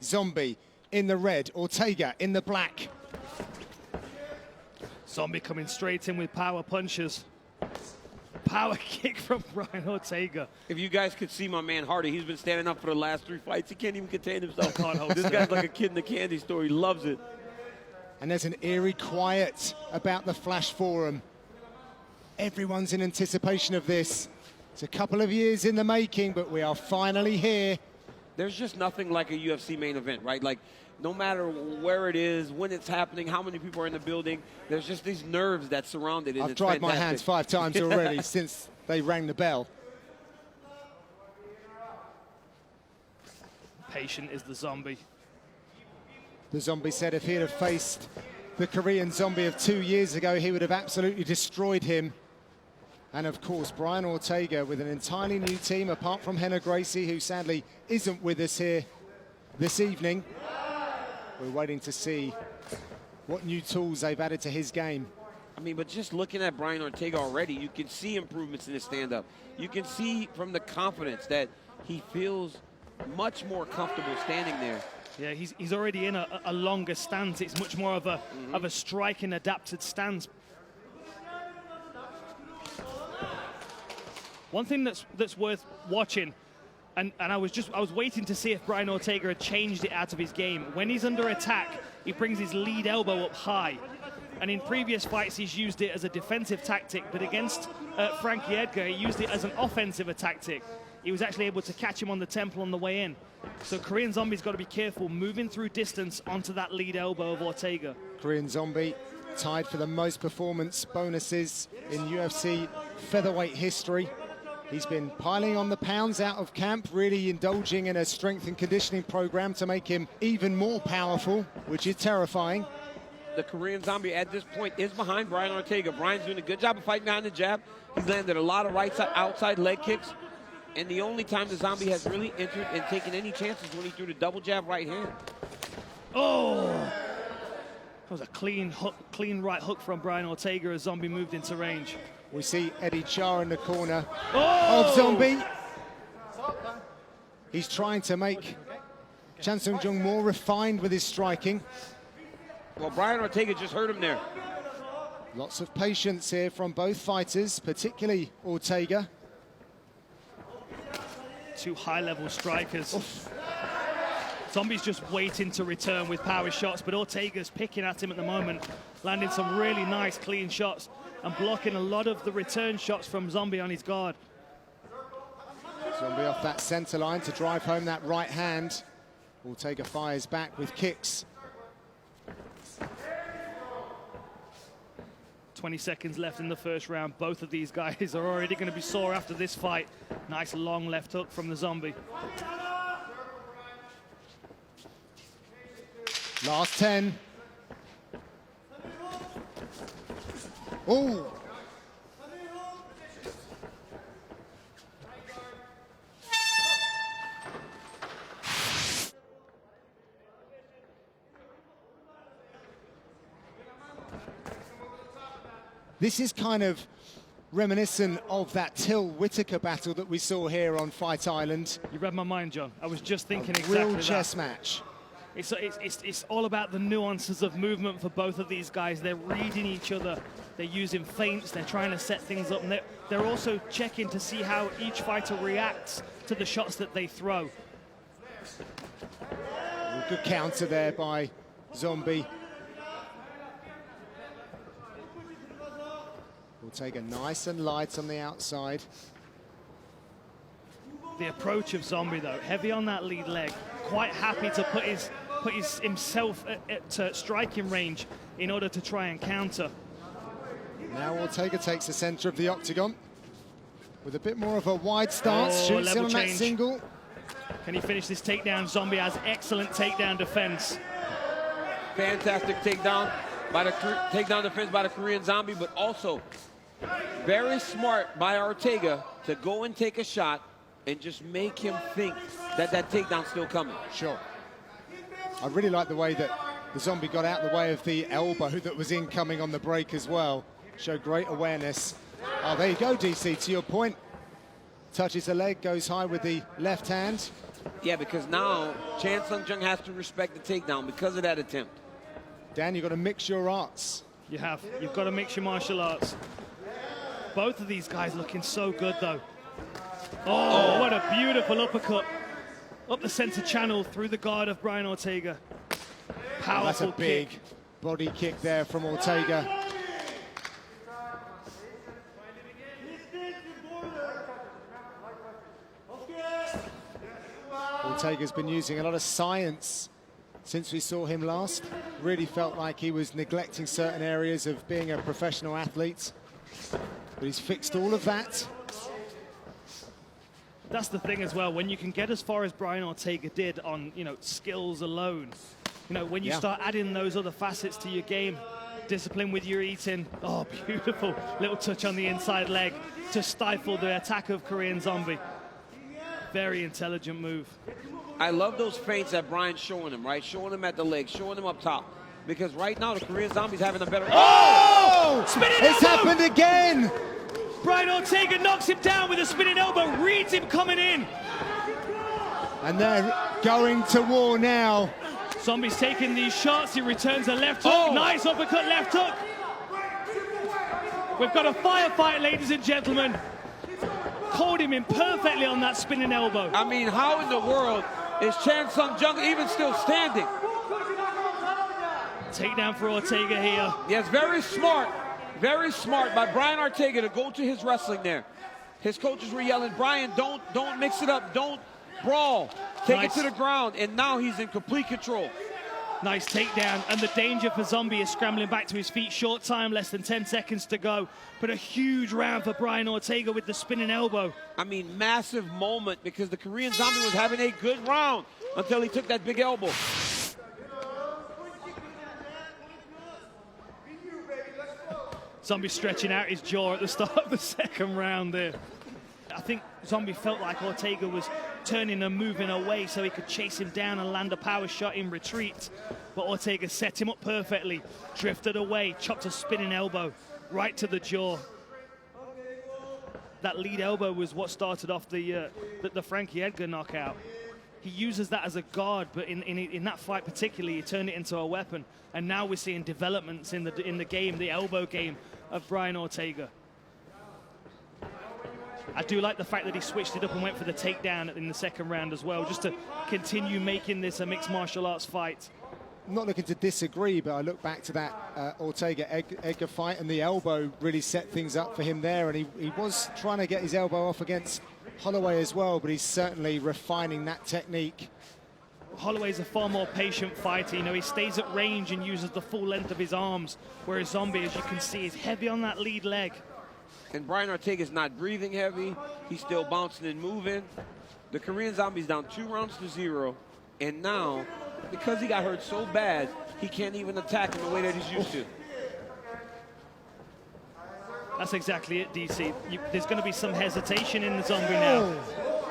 Zombie in the red, Ortega in the black. Zombie coming straight in with power punches. Power kick from Brian Ortega. If you guys could see my man Hardy, he's been standing up for the last 3 fights. He can't even contain himself. This guy's like a kid in a candy store. He loves it. And there's an eerie quiet about the Flash Forum. Everyone's in anticipation of this. It's a couple of years in the making, but we are finally here. There's just nothing like a UFC main event, right? Like, no matter where it is, when it's happening, how many people are in the building, there's just these nerves that surround it. I've tried my hands 5 times already since they rang the bell. Patient is the Zombie. The Zombie said if he'd have faced the Korean Zombie of 2 years ago, he would have absolutely destroyed him. And of course, Brian Ortega with an entirely new team, apart from Henna Gracie, who sadly isn't with us here this evening. We're waiting to see what new tools they've added to his game. I mean, but just looking at Brian Ortega already, you can see improvements in his stand-up. You can see from the confidence that he feels much more comfortable standing there. Yeah, he's already in a longer stance. It's much more of a striking adapted stance. One thing that's worth watching, and I was waiting to see if Brian Ortega had changed it out of his game. When he's under attack, he brings his lead elbow up high. And in previous fights, he's used it as a defensive tactic, but against Frankie Edgar, he used it as an offensive tactic. He was actually able to catch him on the temple on the way in. So Korean Zombie's got to be careful moving through distance onto that lead elbow of Ortega. Korean Zombie tied for the most performance bonuses in UFC featherweight history. He's been piling on the pounds out of camp, really indulging in a strength and conditioning program to make him even more powerful, which is terrifying. The Korean Zombie at this point is behind Brian Ortega. Brian's doing a good job of fighting behind the jab. He's landed a lot of right side, outside leg kicks. And the only time the Zombie has really entered and taken any chances when he threw the double jab right hand. Oh! That was a clean hook, clean right hook from Brian Ortega as Zombie moved into range. We see Eddie Char in the corner of Zombie. He's trying to make Chan Sung Jung more refined with his striking. Well, Brian Ortega just hurt him there. Lots of patience here from both fighters, particularly Ortega. Two high-level strikers. Oof. Zombie's just waiting to return with power shots, but Ortega's picking at him at the moment, landing some really nice, clean shots and blocking a lot of the return shots from Zombie on his guard. Zombie off that center line to drive home that right hand. Ortega fires back with kicks. 20 seconds left in the first round. Both of these guys are already going to be sore after this fight. Nice long left hook from the Zombie. Last 10. Oh! This is kind of reminiscent of that Till Whitaker battle that we saw here on Fight Island. You read my mind, John. I was just thinking exactly that. Real chess match. It's all about the nuances of movement for both of these guys. They're reading each other. They're using feints. They're trying to set things up. And they're also checking to see how each fighter reacts to the shots that they throw. Good counter there by Zombie. Ortega nice and light on the outside. The approach of Zombie, though, heavy on that lead leg, quite happy to put himself at striking range in order to try and counter. Now Ortega takes the center of the octagon with a bit more of a wide stance, shoots him on that single. Can he finish this takedown? Zombie has excellent takedown defense. Fantastic takedown defense by the Korean Zombie, but also very smart by Ortega to go and take a shot and just make him think that that takedown's still coming. Sure. I really like the way that the Zombie got out the way of the elbow that was incoming on the break as well. Showed great awareness. Oh, there you go, DC, to your point. Touches the leg, goes high with the left hand. Yeah, because now Chan Sung Jung has to respect the takedown because of that attempt. Dan, you've got to mix your arts. You have. You've got to mix your martial arts. Both of these guys looking so good, though. Oh, what a beautiful uppercut. Up the center channel through the guard of Brian Ortega. Powerful That's a big kick. body kick there from Ortega. Ortega's been using a lot of science since we saw him last. Really felt like he was neglecting certain areas of being a professional athlete. But he's fixed all of that. That's the thing as well, when you can get as far as Brian Ortega did on, skills alone. When you start adding those other facets to your game, discipline with your eating. Oh, beautiful little touch on the inside leg to stifle the attack of Korean Zombie. Very intelligent move. I love those feints that Brian's showing him, right? Showing him at the leg, showing him up top. Because right now, the Korean Zombie's having a better... Oh! Spinning It's elbow! happened again! Brian Ortega knocks him down with a spinning elbow, reads him coming in. And they're going to war now. Zombie's taking these shots. He returns a left hook. Nice uppercut, left hook. We've got a firefight, ladies and gentlemen. Called him in perfectly on that spinning elbow. I mean, how in the world is Chan Sung Jung even still standing? Takedown for Ortega here. Yes, very smart by Brian Ortega to go to his wrestling there. His coaches were yelling, Brian, don't mix it up, don't brawl. Take it to the ground, and now he's in complete control. Nice takedown, and the danger for Zombie is scrambling back to his feet. Short time, less than 10 seconds to go. But a huge round for Brian Ortega with the spinning elbow. I mean, massive moment because the Korean Zombie was having a good round until he took that big elbow. Zombie stretching out his jaw at the start of the second round there. I think Zombie felt like Ortega was turning and moving away so he could chase him down and land a power shot in retreat. But Ortega set him up perfectly, drifted away, chopped a spinning elbow right to the jaw. That lead elbow was what started off the Frankie Edgar knockout. He uses that as a guard, but in that fight particularly, he turned it into a weapon. And now we're seeing developments in the game, the elbow game of Brian Ortega. I do like the fact that he switched it up and went for the takedown in the second round as well, just to continue making this a mixed martial arts fight. I'm not looking to disagree, but I look back to that Ortega-Edgar fight, and the elbow really set things up for him there, and he was trying to get his elbow off against Holloway as well, but he's certainly refining that technique. Holloway's a far more patient fighter. He stays at range and uses the full length of his arms, whereas Zombie, as you can see, is heavy on that lead leg. And Brian Ortega's not breathing heavy. He's still bouncing and moving. The Korean Zombie's down 2-0. And now, because he got hurt so bad, he can't even attack in the way that he's used to. That's exactly it, DC. There's going to be some hesitation in the Zombie now.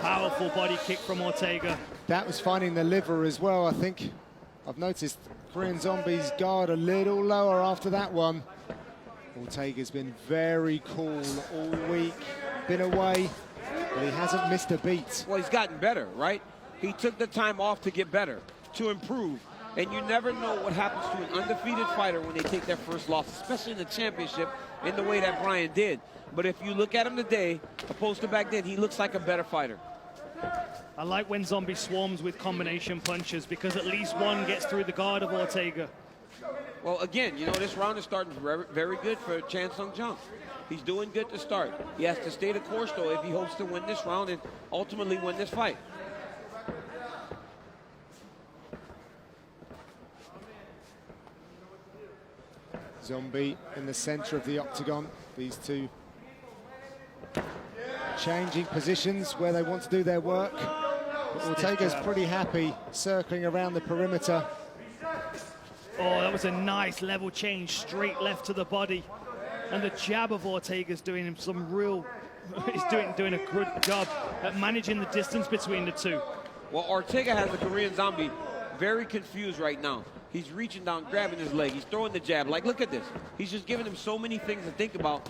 Powerful body kick from Ortega. That was finding the liver as well, I think. I've noticed Korean Zombie's guard a little lower after that one. Ortega's been very cool all week, been away, but he hasn't missed a beat. Well, he's gotten better, right? He took the time off to get better, to improve. And you never know what happens to an undefeated fighter when they take their first loss, especially in the championship, in the way that Brian did. But if you look at him today, opposed to back then, he looks like a better fighter. I like when Zombie swarms with combination punches because at least one gets through the guard of Ortega. Well, again, this round is starting very, very good for Chan Sung Jung. He's doing good to start. He has to stay the course, though, if he hopes to win this round and ultimately win this fight. Zombie in the center of the octagon. These two changing positions where they want to do their work. But Ortega's pretty happy circling around the perimeter. Oh, that was a nice level change, straight left to the body. And the jab of Ortega's doing him some real, he's doing a good job at managing the distance between the two. Well, Ortega has the Korean Zombie very confused right now. He's reaching down, grabbing his leg. He's throwing the jab. Like, look at this. He's just giving him so many things to think about.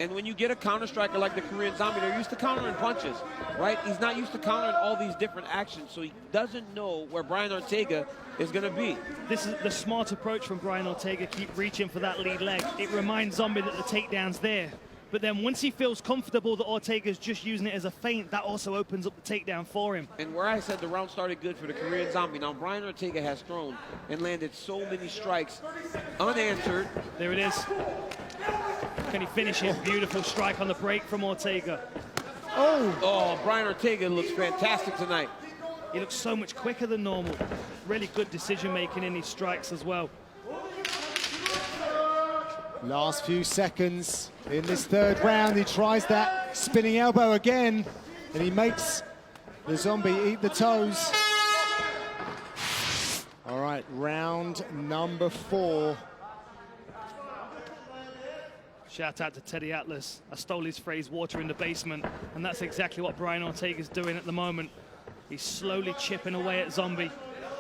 And when you get a counter striker like the Korean Zombie, they're used to countering punches, right? He's not used to countering all these different actions, so he doesn't know where Brian Ortega is going to be. This is the smart approach from Brian Ortega, keep reaching for that lead leg. It reminds Zombie that the takedown's there. But then once he feels comfortable that Ortega's just using it as a feint, that also opens up the takedown for him. And where I said the round started good for the Korean Zombie, now Brian Ortega has thrown and landed so many strikes unanswered. There it is. Can he finish it? Beautiful strike on the break from Ortega. Oh, Brian Ortega looks fantastic tonight. He looks so much quicker than normal. Really good decision making in his strikes as well. Last few seconds in this third round. He tries that spinning elbow again, and he makes the Zombie eat the toes. All right, round number 4. Shout out to Teddy Atlas. I stole his phrase, water in the basement, and that's exactly what Brian Ortega's doing at the moment. He's slowly chipping away at Zombie.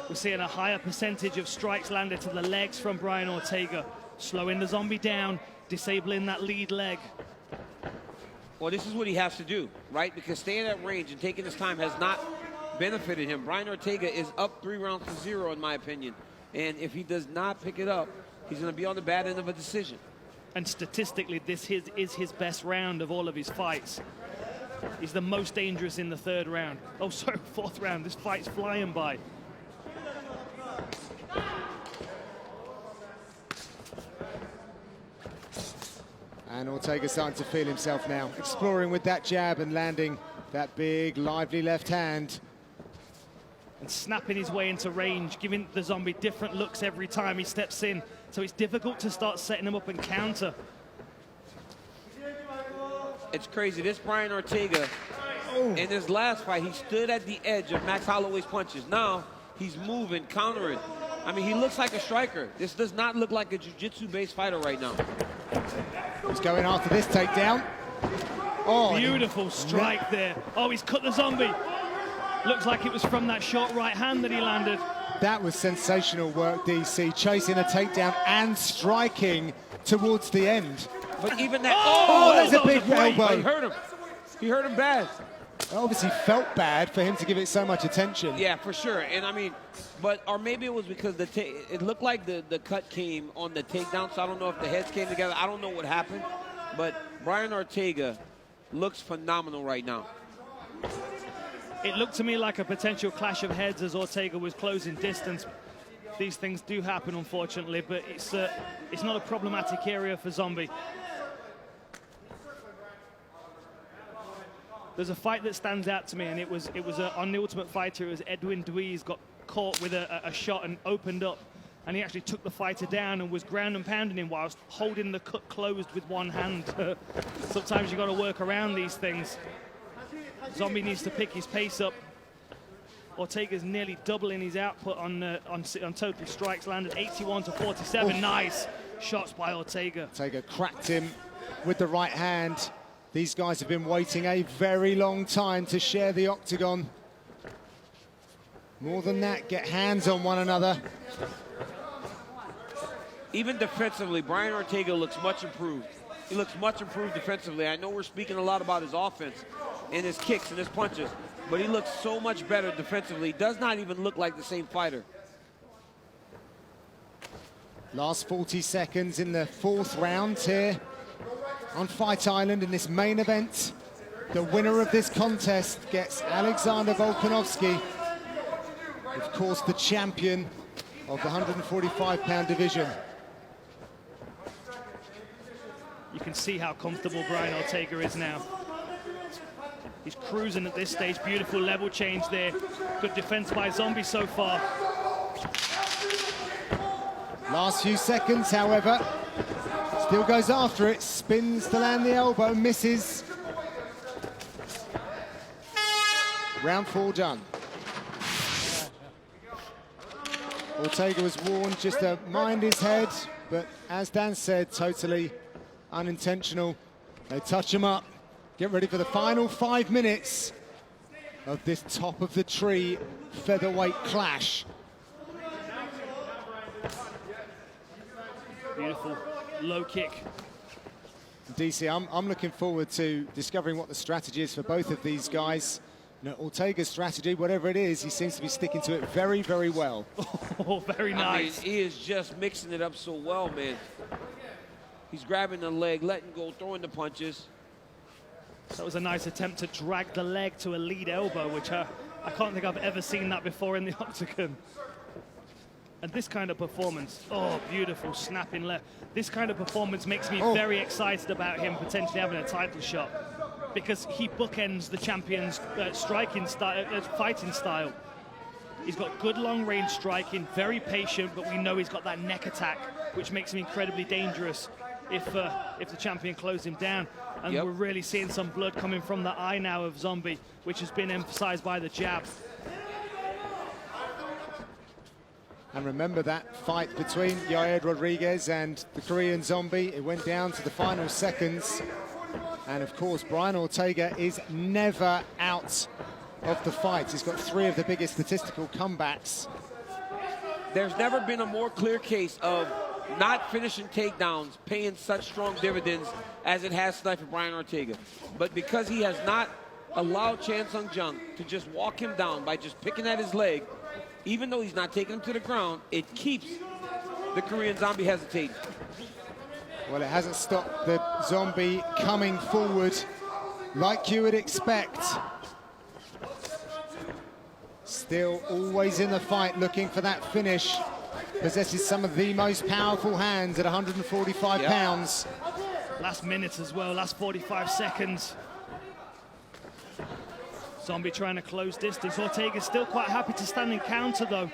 We're seeing a higher percentage of strikes landed to the legs from Brian Ortega, slowing the Zombie down, disabling that lead leg. Well, this is what he has to do, right? Because staying at range and taking his time has not benefited him. Brian Ortega is up 3 rounds to 0, in my opinion. And if he does not pick it up, he's going to be on the bad end of a decision. And statistically, this is his best round of all of his fights. He's the most dangerous in the 3rd round. Oh, sorry, 4th round. This fight's flying by. And Ortega's starting to feel himself now, exploring with that jab and landing that big, lively left hand. And snapping his way into range, giving the Zombie different looks every time he steps in. So it's difficult to start setting him up and counter. It's crazy. This Brian Ortega, in his last fight, he stood at the edge of Max Holloway's punches. Now he's moving, countering. I mean, he looks like a striker. This does not look like a jiu-jitsu-based fighter right now. He's going after this takedown. Oh, beautiful strike there. Oh, he's cut the Zombie. Looks like it was from that short right hand that he landed. That was sensational work, DC, chasing a takedown and striking towards the end. But even that... Oh, there's a big elbow. He hurt him. He hurt him bad. Obviously felt bad for him to give it so much attention. Yeah, for sure. And I mean, or maybe it was because it looked like the cut came on the takedown, so I don't know if the heads came together. I don't know what happened. But Brian Ortega looks phenomenal right now. It looked to me like a potential clash of heads as Ortega was closing distance. These things do happen, unfortunately, but it's not a problematic area for Zombie. There's a fight that stands out to me, and it was on the Ultimate Fighter. It was Edwin Dweez got caught with a shot and opened up, and he actually took the fighter down and was ground and pounding him whilst holding the cut closed with one hand. Sometimes you've got to work around these things. Zombie needs to pick his pace up. Ortega's nearly doubling his output on total strikes landed, 81 to 47. Oof. Nice shots by Ortega. Ortega cracked him with the right hand. These guys have been waiting a very long time to share the octagon. More than that, get hands on one another. Even defensively, Brian Ortega looks much improved. He looks much improved defensively. I know we're speaking a lot about his offense and his kicks and his punches, but he looks so much better defensively. He does not even look like the same fighter. Last 40 seconds in the 4th round here on Fight Island in this main event. The winner of this contest gets Alexander Volkanovski, of course the champion of the 145-pound division. You can see how comfortable Brian Ortega is now. He's cruising at this stage. Beautiful level change there. Good defense by Zombie so far. Last few seconds, however. Still goes after it. Spins to land the elbow. Misses. Round 4 done. Ortega was warned just to mind his head, but as Dan said, totally unintentional. They touch him up. Get ready for the final 5 minutes of this top of the tree featherweight clash. Beautiful low kick. DC, I'm looking forward to discovering what the strategy is for both of these guys. You know, Ortega's strategy, whatever it is, he seems to be sticking to it very, very well. Oh, very nice. I mean, he is just mixing it up so well, man. He's grabbing the leg, letting go, throwing the punches. That was a nice attempt to drag the leg to a lead elbow, which I can't think I've ever seen that before in the octagon. And this kind of performance, oh, beautiful snapping left. This kind of performance makes me very excited about him potentially having a title shot, because he bookends the champion's striking style, fighting style. He's got good long-range striking, very patient, but we know he's got that neck attack, which makes him incredibly dangerous if the champion closed him down. And we're really seeing some blood coming from the eye now of Zombie, which has been emphasized by the jab. And remember that fight between Yair Rodriguez and the Korean Zombie. It went down to the final seconds. And of course, Brian Ortega is never out of the fight. He's got 3 of the biggest statistical comebacks. There's never been a more clear case of not finishing takedowns paying such strong dividends as it has tonight for Brian Ortega. But because he has not allowed Chan Sung Jung to just walk him down by just picking at his leg, even though he's not taking him to the ground, it keeps the Korean Zombie hesitating. Well, it hasn't stopped the Zombie coming forward like you would expect. Still always in the fight, looking for that finish. Possesses some of the most powerful hands at 145 pounds. Last minute as well, last 45 seconds. Zombie trying to close distance. Ortega's still quite happy to stand and counter, though.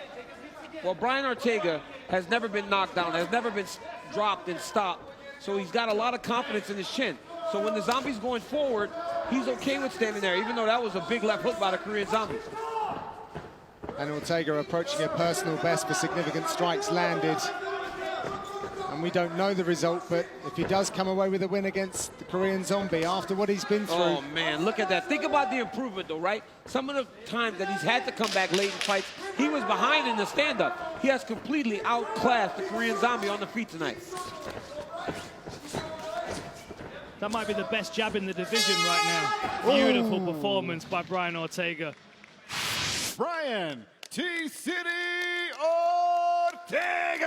Well, Brian Ortega has never been knocked down, has never been dropped and stopped. So he's got a lot of confidence in his chin. So when the Zombie's going forward, he's okay with standing there, even though that was a big left hook by the Korean Zombie. And Ortega approaching a personal best for significant strikes landed. And we don't know the result, but if he does come away with a win against the Korean Zombie after what he's been through. Oh, man, look at that. Think about the improvement, though, right? Some of the times that he's had to come back late in fights, he was behind in the stand-up. He has completely outclassed the Korean Zombie on the feet tonight. That might be the best jab in the division right now. Beautiful performance by Brian Ortega. Brian T-City Ortega!